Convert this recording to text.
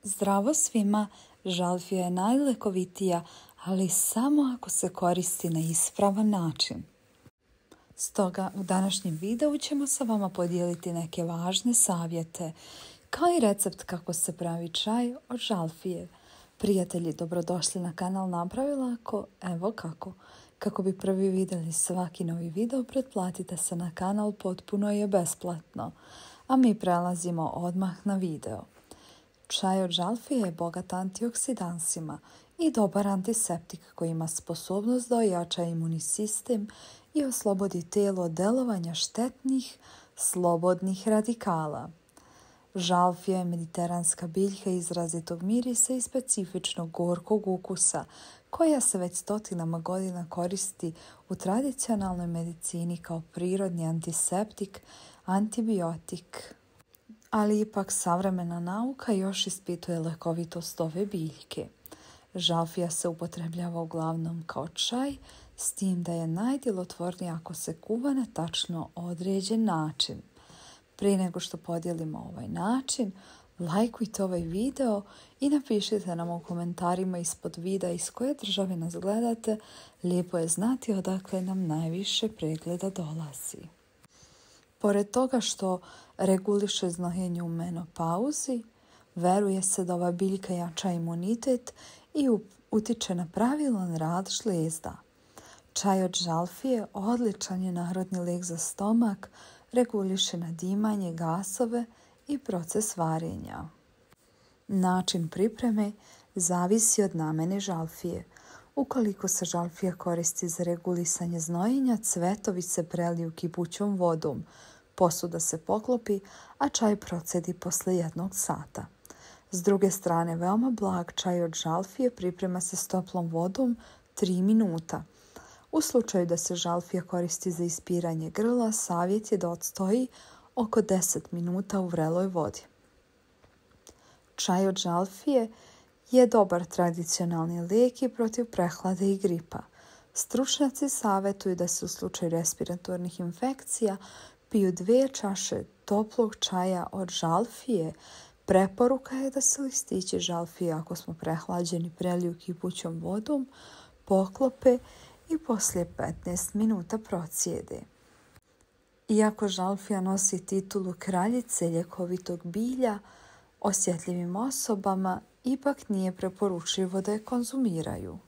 Zdravo svima, žalfija je najlekovitija, ali samo ako se koristi na ispravan način. Stoga u današnjem videu ćemo sa vama podijeliti neke važne savjete, kao i recept kako se pravi čaj od žalfije. Prijatelji, dobrodošli na kanal Napravi lako, evo kako. Kako bi prvi vidjeli svaki novi video, pretplatite se na kanal, potpuno je besplatno. A mi prelazimo odmah na video. Čaj od žalfije je bogat antioksidansima i dobar antiseptik koji ima sposobnost da ojača imunni sistem i oslobodi telo od delovanja štetnih, slobodnih radikala. Žalfija je mediteranska biljka izrazitog mirisa i specifičnog gorkog ukusa, koja se već stotinama godina koristi u tradicionalnoj medicini kao prirodni antiseptik, antibiotik. Ali ipak savremena nauka još ispituje lekovitost ove biljke. Žalfija se upotrebljava uglavnom kao čaj, s tim da je najdjelotvornija ako se kuva na tačno određen način. Prije nego što podijelimo ovaj način, lajkujte ovaj video i napišite nam u komentarima ispod videa iz koje države nas gledate. Lijepo je znati odakle nam najviše pregleda dolazi. Pored toga što reguliše znojenje u menopauzi, veruje se da ova biljka jača imunitet i utiče na pravilan rad žlijezda. Čaj od žalfije odličan je narodni lijek za stomak, reguliše nadimanje, gasove i proces varenja. Način pripreme zavisi od namjene žalfije. Ukoliko se žalfija koristi za regulisanje znojenja, cvetovi se preliju kipućom vodom, posuda se poklopi, a čaj procedi poslije 1 sata. S druge strane, veoma blag čaj od žalfije priprema se s toplom vodom 3 minuta. U slučaju da se žalfija koristi za ispiranje grla, savjet je da odstoji oko 10 minuta u vreloj vodi. Čaj od žalfije je dobar tradicionalni lijek i protiv prehlade i gripa. Stručnjaci savjetuju da se u slučaju respiratornih infekcija piju 2 čaše toplog čaja od žalfije. Preporuka je da se listići žalfije, ako smo prehlađeni, preliju kipućom vodom, poklope i poslije 15 minuta procijede. Iako žalfija nosi titulu kraljice ljekovitog bilja, osjetljivim osobama ipak nije preporučljivo da je konzumiraju.